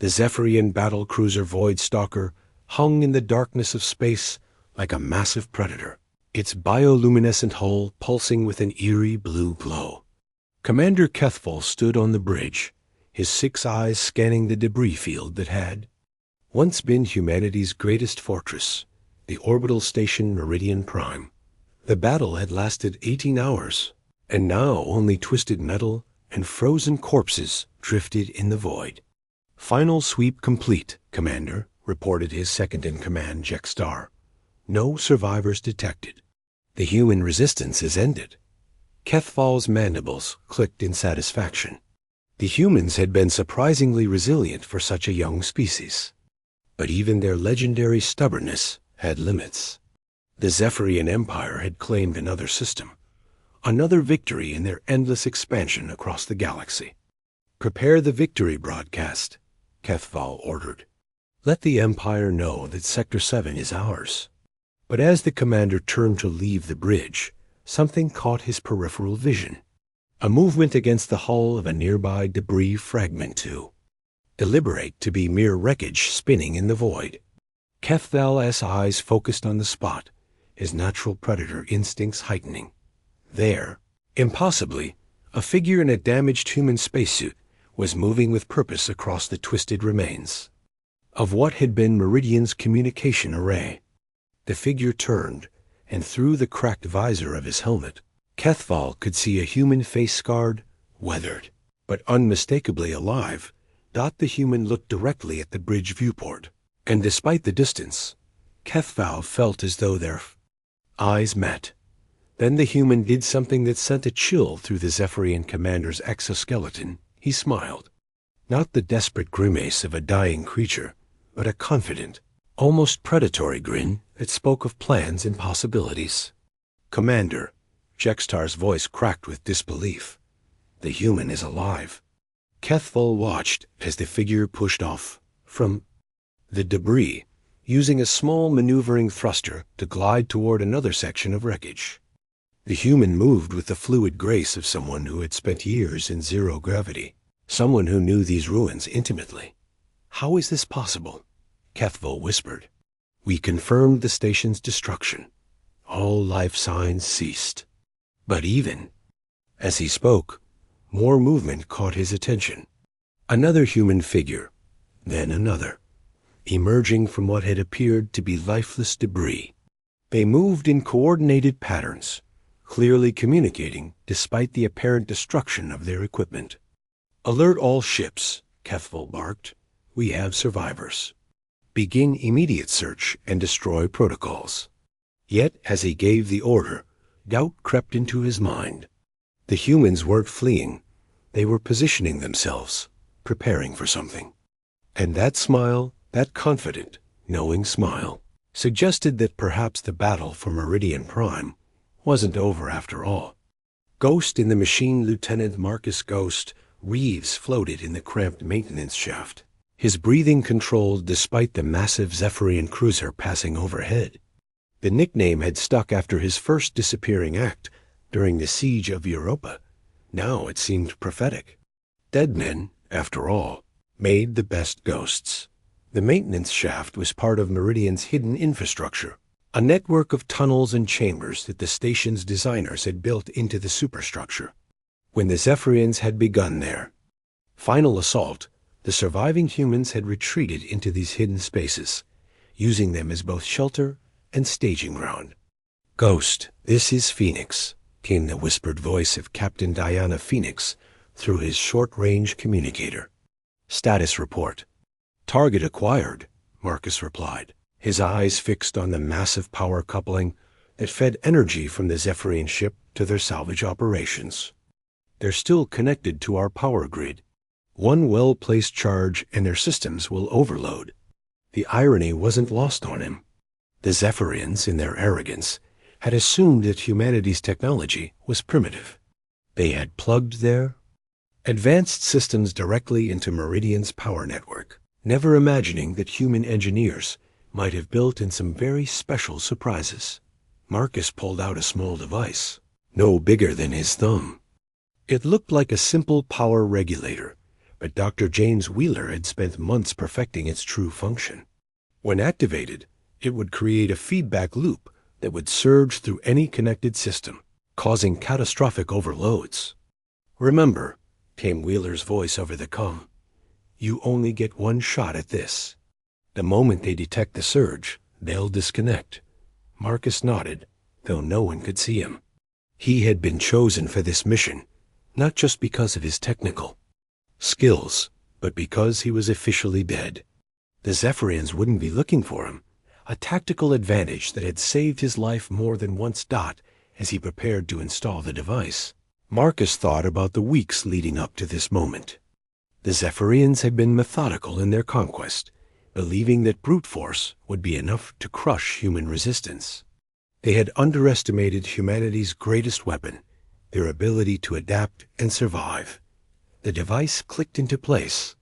The Zephyrian battlecruiser Voidstalker hung in the darkness of space like a massive predator, its bioluminescent hull pulsing with an eerie blue glow. Commander Kethfall stood on the bridge, his 6 eyes scanning the debris field that had once been humanity's greatest fortress, the orbital station Meridian Prime. The battle had lasted 18 hours, and now only twisted metal and frozen corpses drifted in the void. "Final sweep complete, Commander," reported his second-in-command Jekstar. "No survivors detected. The human resistance is ended." Kethfall's mandibles clicked in satisfaction. The humans had been surprisingly resilient for such a young species. But even their legendary stubbornness had limits. The Zephyrian Empire had claimed another system, another victory in their endless expansion across the galaxy. "Prepare the victory broadcast," Kethfall ordered. "Let the Empire know that Sector 7 is ours." But as the commander turned to leave the bridge, something caught his peripheral vision. A movement against the hull of a nearby debris fragment too, deliberate to be mere wreckage spinning in the void. Kethfall's eyes focused on the spot, his natural predator instincts heightening. There, impossibly, a figure in a damaged human spacesuit was moving with purpose across the twisted remains of what had been Meridian's communication array. The figure turned, and through the cracked visor of his helmet, Kethfall could see a human face scarred, weathered, but unmistakably alive. The human looked directly at the bridge viewport, and despite the distance, Kethfall felt as though their eyes met. Then the human did something that sent a chill through the Zephyrian commander's exoskeleton. He smiled. Not the desperate grimace of a dying creature, but a confident, almost predatory grin that spoke of plans and possibilities. "Commander," Jekstar's voice cracked with disbelief, "the human is alive." Kethfall watched as the figure pushed off from the debris, using a small maneuvering thruster to glide toward another section of wreckage. The human moved with the fluid grace of someone who had spent years in zero gravity, someone who knew these ruins intimately. "How is this possible?" Kethfall whispered. "We confirmed the station's destruction. All life signs ceased." But even as he spoke, more movement caught his attention. Another human figure, then another, emerging from what had appeared to be lifeless debris. They moved in coordinated patterns, clearly communicating despite the apparent destruction of their equipment. "Alert all ships," Kethfall barked. "We have survivors. Begin immediate search and destroy protocols." Yet, as he gave the order, doubt crept into his mind. The humans weren't fleeing. They were positioning themselves, preparing for something. And that smile, that confident, knowing smile, suggested that perhaps the battle for Meridian Prime wasn't over after all. Ghost in the machine, Lieutenant Marcus Ghost Reeves floated in the cramped maintenance shaft, his breathing controlled despite the massive Zephyrian cruiser passing overhead. The nickname had stuck after his first disappearing act during the siege of Europa. Now it seemed prophetic. Dead men, after all, made the best ghosts. The maintenance shaft was part of Meridian's hidden infrastructure, a network of tunnels and chambers that the station's designers had built into the superstructure. When the Zephyrians had begun their final assault, the surviving humans had retreated into these hidden spaces, using them as both shelter and staging ground. "Ghost, this is Phoenix," came the whispered voice of Captain Diana Phoenix through his short-range communicator. "Status report." "Target acquired," Marcus replied, his eyes fixed on the massive power coupling that fed energy from the Zephyrian ship to their salvage operations. "They're still connected to our power grid. One well-placed charge and their systems will overload." The irony wasn't lost on him. The Zephyrians, in their arrogance, had assumed that humanity's technology was primitive. They had plugged their advanced systems directly into Meridian's power network, never imagining that human engineers might have built in some very special surprises. Marcus pulled out a small device, no bigger than his thumb. It looked like a simple power regulator, but Dr. James Wheeler had spent months perfecting its true function. When activated, it would create a feedback loop that would surge through any connected system, causing catastrophic overloads. "Remember," came Wheeler's voice over the comm, "you only get one shot at this. The moment they detect the surge, they'll disconnect." Marcus nodded, though no one could see him. He had been chosen for this mission, not just because of his technical skills, but because he was officially dead. The Zephyrians wouldn't be looking for him, a tactical advantage that had saved his life more than once. As he prepared to install the device, Marcus thought about the weeks leading up to this moment. The Zephyrians had been methodical in their conquest, believing that brute force would be enough to crush human resistance. They had underestimated humanity's greatest weapon, their ability to adapt and survive. The device clicked into place,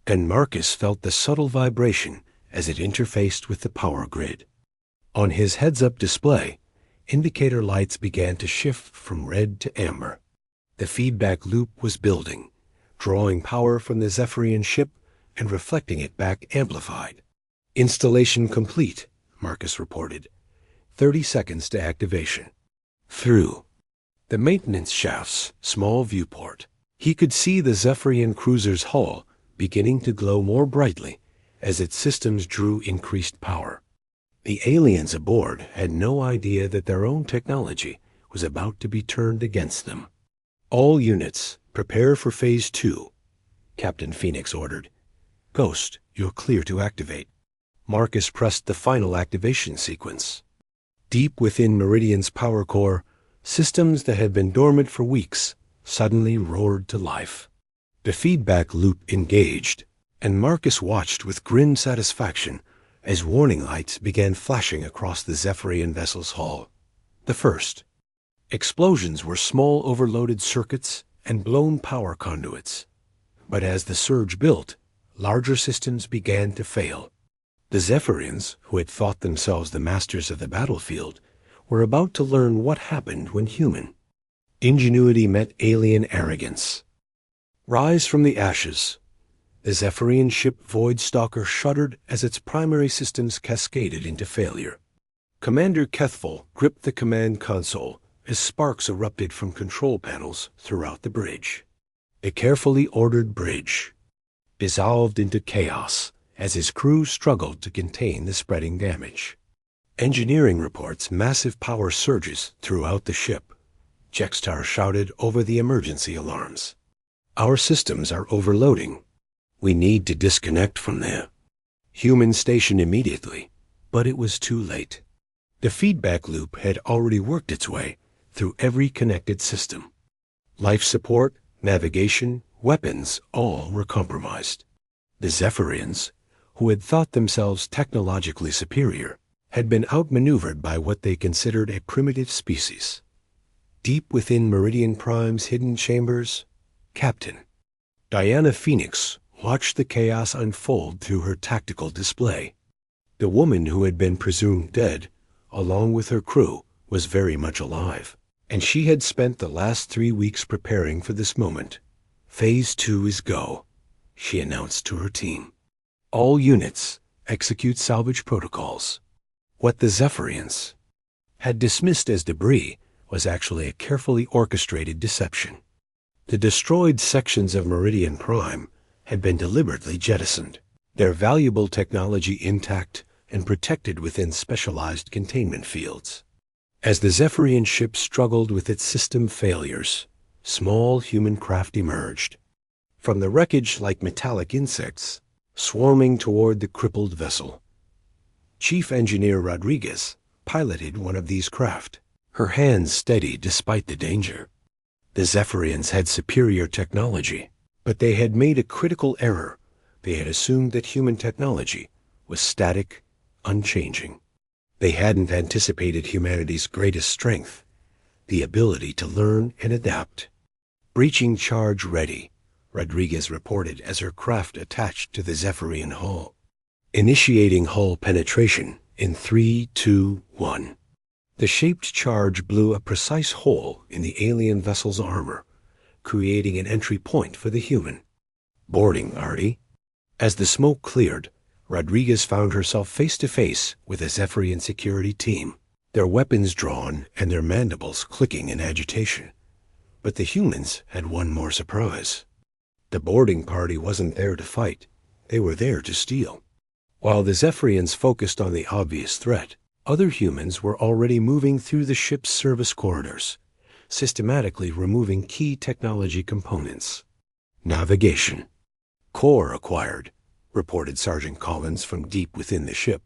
and Marcus felt the subtle vibration as it interfaced with the power grid. On his heads-up display, indicator lights began to shift from red to amber. The feedback loop was building, drawing power from the Zephyrian ship and reflecting it back amplified. "Installation complete," Marcus reported. 30 seconds to activation. Through the maintenance shaft's small viewport, he could see the Zephyrian cruiser's hull beginning to glow more brightly as its systems drew increased power. The aliens aboard had no idea that their own technology was about to be turned against them. "All units, prepare for Phase 2, Captain Phoenix ordered. "Ghost, you're clear to activate." Marcus pressed the final activation sequence. Deep within Meridian's power core, systems that had been dormant for weeks suddenly roared to life. The feedback loop engaged, and Marcus watched with grim satisfaction as warning lights began flashing across the Zephyrian vessel's hull. The first explosions were small overloaded circuits and blown power conduits. But as the surge built, larger systems began to fail. The Zephyrians, who had thought themselves the masters of the battlefield, were about to learn what happened when human ingenuity met alien arrogance. "Rise from the ashes." The Zephyrian ship Voidstalker shuddered as its primary systems cascaded into failure. Commander Kethful gripped the command console as sparks erupted from control panels throughout the bridge. A carefully ordered bridge dissolved into chaos as his crew struggled to contain the spreading damage. Engineering reports massive power surges throughout the ship. Jextar shouted over the emergency alarms. "Our systems are overloading. We need to disconnect from there." Human station immediately, but it was too late. The feedback loop had already worked its way through every connected system. Life support, navigation, weapons, all were compromised. The Zephyrians, who had thought themselves technologically superior, had been outmaneuvered by what they considered a primitive species. Deep within Meridian Prime's hidden chambers, Captain Diana Phoenix watched the chaos unfold through her tactical display. The woman who had been presumed dead, along with her crew, was very much alive, and she had spent the last 3 weeks preparing for this moment. "Phase 2 is go," she announced to her team. "All units, execute salvage protocols." What the Zephyrians had dismissed as debris was actually a carefully orchestrated deception. The destroyed sections of Meridian Prime had been deliberately jettisoned, their valuable technology intact and protected within specialized containment fields. As the Zephyrian ship struggled with its system failures, small human craft emerged from the wreckage like metallic insects, swarming toward the crippled vessel. Chief Engineer Rodriguez piloted one of these craft, her hands steady despite the danger. The Zephyrians had superior technology, but they had made a critical error. They had assumed that human technology was static, unchanging. They hadn't anticipated humanity's greatest strength, the ability to learn and adapt. "Breaching charge ready," Rodriguez reported as her craft attached to the Zephyrian hull. "Initiating hull penetration in 3, 2, 1. The shaped charge blew a precise hole in the alien vessel's armor, creating an entry point for the human. Boarding, Artie. As the smoke cleared, Rodriguez found herself face to face with a Zephyrian security team, their weapons drawn and their mandibles clicking in agitation. But the humans had one more surprise. The boarding party wasn't there to fight. They were there to steal. While the Zephyrians focused on the obvious threat, other humans were already moving through the ship's service corridors, systematically removing key technology components. Navigation. Core acquired, reported Sergeant Collins from deep within the ship.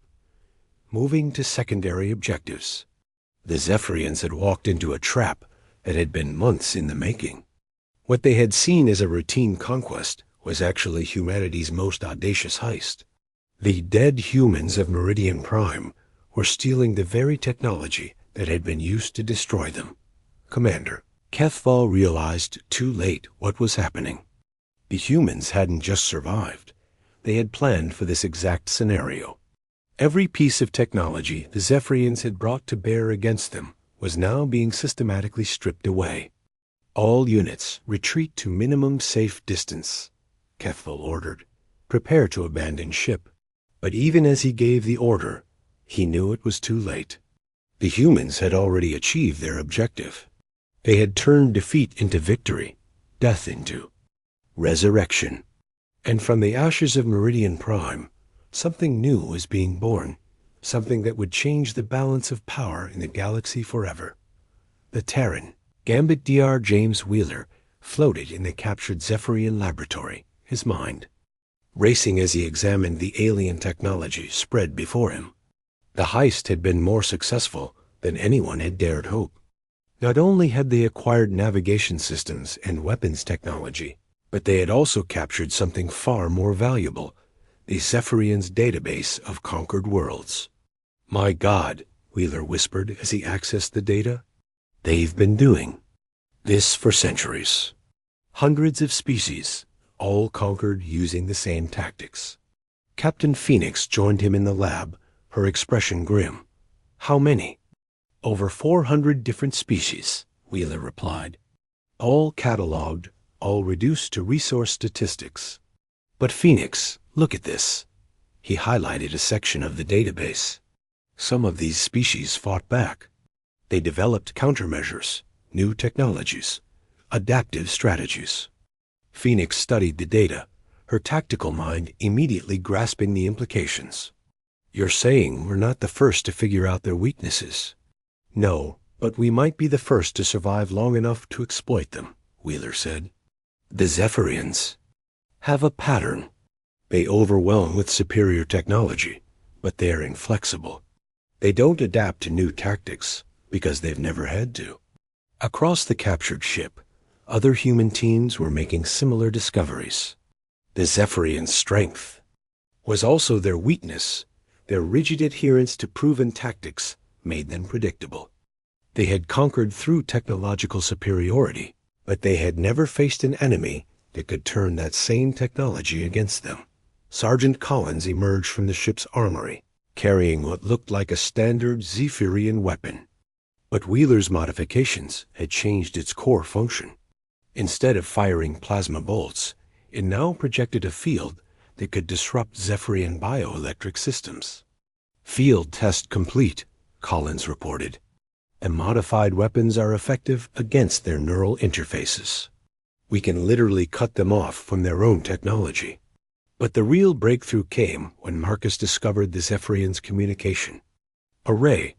Moving to secondary objectives. The Zephyrians had walked into a trap that had been months in the making. What they had seen as a routine conquest was actually humanity's most audacious heist. The dead humans of Meridian Prime were stealing the very technology that had been used to destroy them. Commander, Kethval realized too late what was happening. The humans hadn't just survived. They had planned for this exact scenario. Every piece of technology the Zephyrians had brought to bear against them was now being systematically stripped away. All units retreat to minimum safe distance, Kethval ordered. Prepare to abandon ship. But even as he gave the order, he knew it was too late. The humans had already achieved their objective. They had turned defeat into victory, death into resurrection. And from the ashes of Meridian Prime, something new was being born, something that would change the balance of power in the galaxy forever. The Terran, Gambit Dr. James Wheeler, floated in the captured Zephyrian laboratory, his mind racing as he examined the alien technology spread before him. The heist had been more successful than anyone had dared hope. Not only had they acquired navigation systems and weapons technology, but they had also captured something far more valuable, the Zephyrians' database of conquered worlds. My God, Wheeler whispered as he accessed the data. They've been doing this for centuries. Hundreds of species, all conquered using the same tactics. Captain Phoenix joined him in the lab, her expression grim. How many? Over 400 different species, Wheeler replied. All catalogued, all reduced to resource statistics. But Phoenix, look at this. He highlighted a section of the database. Some of these species fought back. They developed countermeasures, new technologies, adaptive strategies. Phoenix studied the data, her tactical mind immediately grasping the implications. You're saying we're not the first to figure out their weaknesses? No, but we might be the first to survive long enough to exploit them, Wheeler said. The Zephyrians have a pattern. They overwhelm with superior technology, but they are inflexible. They don't adapt to new tactics because they've never had to. Across the captured ship, other human teams were making similar discoveries. The Zephyrians' strength was also their weakness. Their rigid adherence to proven tactics made them predictable. They had conquered through technological superiority, but they had never faced an enemy that could turn that same technology against them. Sergeant Collins emerged from the ship's armory, carrying what looked like a standard Zephyrian weapon. But Wheeler's modifications had changed its core function. Instead of firing plasma bolts, it now projected a field that could disrupt Zephyrian bioelectric systems. Field test complete, Collins reported. And modified weapons are effective against their neural interfaces. We can literally cut them off from their own technology. But the real breakthrough came when Marcus discovered the Zephyrians' communication. Array,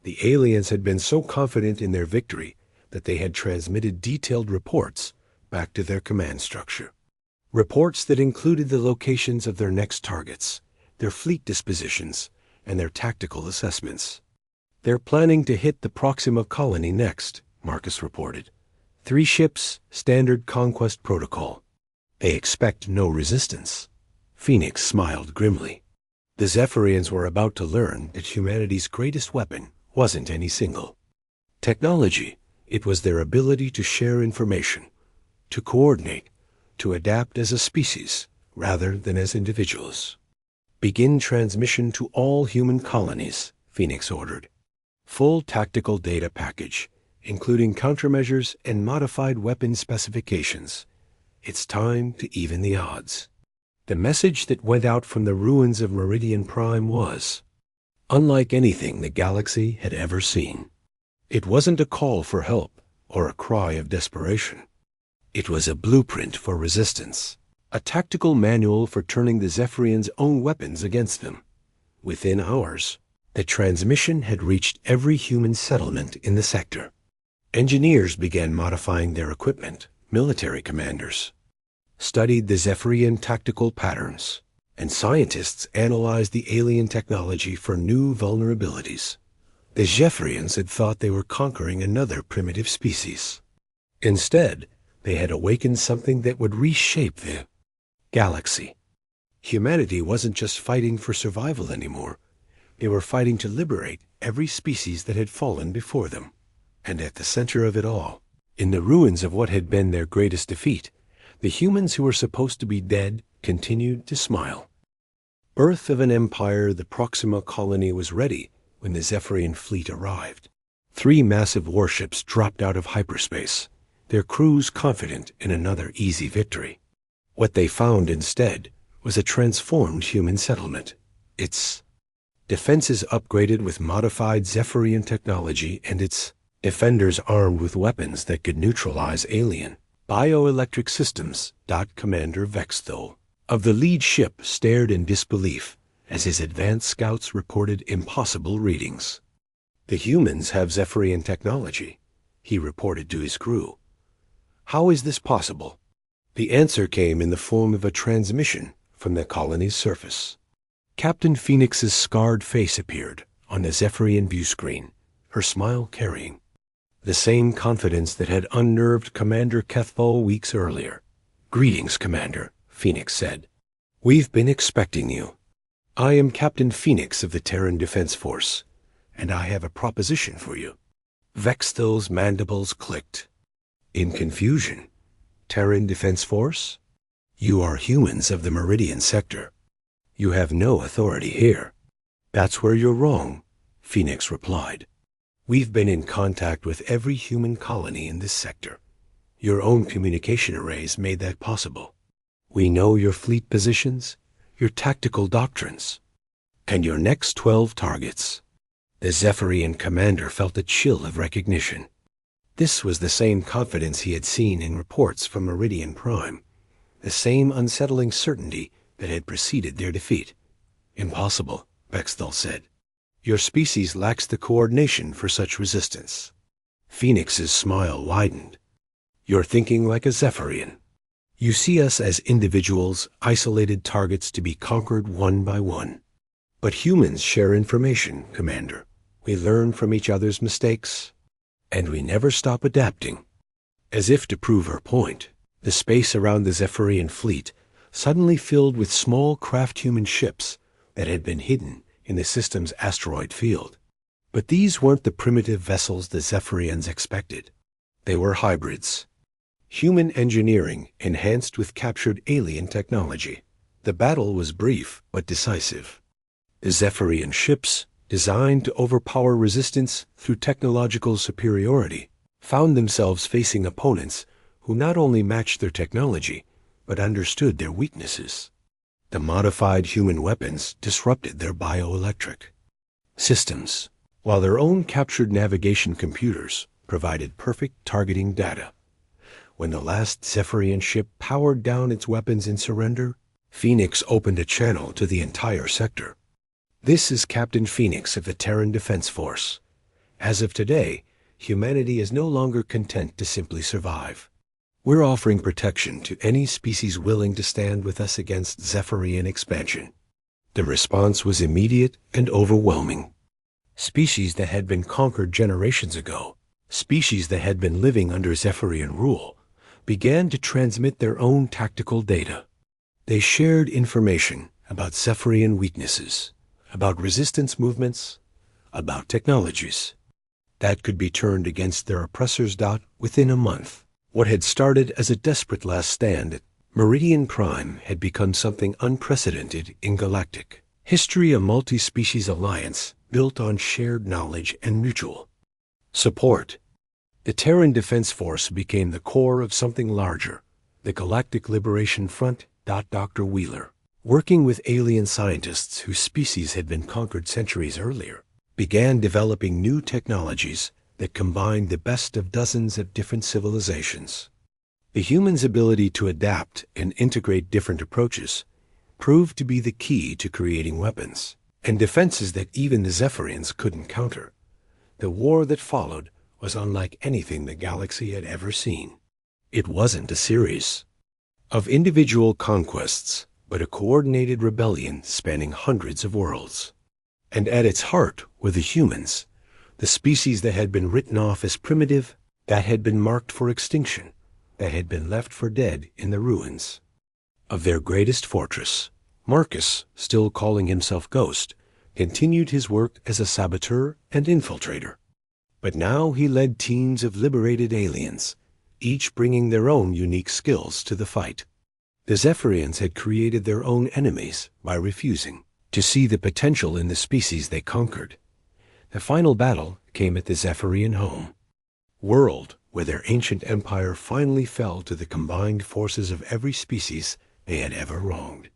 the aliens had been so confident in their victory that they had transmitted detailed reports back to their command structure. Reports that included the locations of their next targets, their fleet dispositions, and their tactical assessments. They're planning to hit the Proxima colony next, Marcus reported. 3 ships, standard conquest protocol. They expect no resistance. Phoenix smiled grimly. The Zephyrians were about to learn that humanity's greatest weapon wasn't any single technology. It was their ability to share information, to coordinate, to adapt as a species rather than as individuals. Begin transmission to all human colonies, Phoenix ordered. Full tactical data package, including countermeasures and modified weapon specifications. It's time to even the odds. The message that went out from the ruins of Meridian Prime was unlike anything the galaxy had ever seen. It wasn't a call for help or a cry of desperation. It was a blueprint for resistance, a tactical manual for turning the Zephyrians' own weapons against them. Within hours, the transmission had reached every human settlement in the sector. Engineers began modifying their equipment. Military commanders studied the Zephyrian tactical patterns, and scientists analyzed the alien technology for new vulnerabilities. The Zephyrians had thought they were conquering another primitive species. Instead, they had awakened something that would reshape the galaxy. Humanity wasn't just fighting for survival anymore. They were fighting to liberate every species that had fallen before them. And at the center of it all, in the ruins of what had been their greatest defeat, the humans who were supposed to be dead continued to smile. Birth of an empire, the Proxima colony was ready when the Zephyrian fleet arrived. 3 massive warships dropped out of hyperspace, their crews confident in another easy victory. What they found instead was a transformed human settlement. Its defenses upgraded with modified Zephyrian technology and its defenders armed with weapons that could neutralize alien bioelectric systems. Commander Vexthol of the lead ship stared in disbelief as his advanced scouts reported impossible readings. The humans have Zephyrian technology, he reported to his crew. How is this possible? The answer came in the form of a transmission from the colony's surface. Captain Phoenix's scarred face appeared on the Zephyrian view screen, her smile carrying the same confidence that had unnerved Commander Kethval weeks earlier. "Greetings, Commander," Phoenix said. "We've been expecting you. I am Captain Phoenix of the Terran Defense Force, and I have a proposition for you." Vexthel's mandibles clicked. In confusion, "Terran Defense Force? You are humans of the Meridian sector. You have no authority here." "That's where you're wrong," Phoenix replied. "We've been in contact with every human colony in this sector. Your own communication arrays made that possible. We know your fleet positions, your tactical doctrines, and your next 12 targets." The Zephyrian commander felt a chill of recognition. This was the same confidence he had seen in reports from Meridian Prime, the same unsettling certainty that had preceded their defeat. "Impossible," Vexthel said. "Your species lacks the coordination for such resistance." Phoenix's smile widened. "You're thinking like a Zephyrian. You see us as individuals, isolated targets to be conquered one by one. But humans share information, Commander. We learn from each other's mistakes, and we never stop adapting." As if to prove her point, the space around the Zephyrian fleet suddenly filled with small craft-human ships that had been hidden in the system's asteroid field. But these weren't the primitive vessels the Zephyrians expected. They were hybrids. Human engineering enhanced with captured alien technology. The battle was brief but decisive. The Zephyrian ships, designed to overpower resistance through technological superiority, found themselves facing opponents who not only matched their technology, but understood their weaknesses. The modified human weapons disrupted their bioelectric systems, while their own captured navigation computers provided perfect targeting data. When the last Zephyrian ship powered down its weapons in surrender, Phoenix opened a channel to the entire sector. "This is Captain Phoenix of the Terran Defense Force. As of today, humanity is no longer content to simply survive. We're offering protection to any species willing to stand with us against Zephyrian expansion." The response was immediate and overwhelming. Species that had been conquered generations ago, species that had been living under Zephyrian rule, began to transmit their own tactical data. They shared information about Zephyrian weaknesses, about resistance movements, about technologies that could be turned against their oppressors. Within a month, what had started as a desperate last stand at Meridian Prime had become something unprecedented in galactic history, a multi-species alliance built on shared knowledge and mutual support. The Terran Defense Force became the core of something larger, the Galactic Liberation Front. Dr. Wheeler, working with alien scientists whose species had been conquered centuries earlier, began developing new technologies that combined the best of dozens of different civilizations. The humans' ability to adapt and integrate different approaches proved to be the key to creating weapons and defenses that even the Zephyrians couldn't counter. The war that followed was unlike anything the galaxy had ever seen. It wasn't a series of individual conquests, but a coordinated rebellion spanning hundreds of worlds. And at its heart were the humans, the species that had been written off as primitive, that had been marked for extinction, that had been left for dead in the ruins of their greatest fortress. Marcus, still calling himself Ghost, continued his work as a saboteur and infiltrator. But now he led teams of liberated aliens, each bringing their own unique skills to the fight. The Zephyrians had created their own enemies by refusing to see the potential in the species they conquered. The final battle came at the Zephyrian home world, where their ancient empire finally fell to the combined forces of every species they had ever wronged.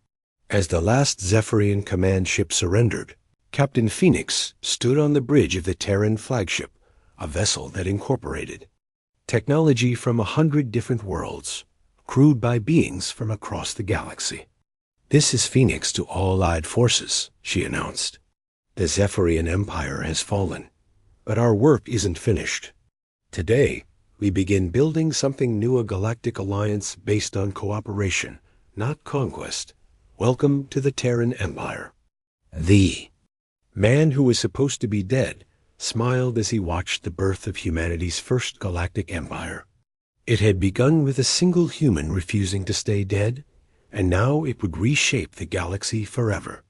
As the last Zephyrian command ship surrendered, Captain Phoenix stood on the bridge of the Terran flagship, a vessel that incorporated technology from 100 different worlds, crewed by beings from across the galaxy. "This is Phoenix to all Allied forces," she announced. "The Zephyrian Empire has fallen, but our work isn't finished. Today, we begin building something new, a galactic alliance based on cooperation, not conquest. Welcome to the Terran Empire." The man who was supposed to be dead smiled as he watched the birth of humanity's first galactic empire. It had begun with a single human refusing to stay dead, and now it would reshape the galaxy forever.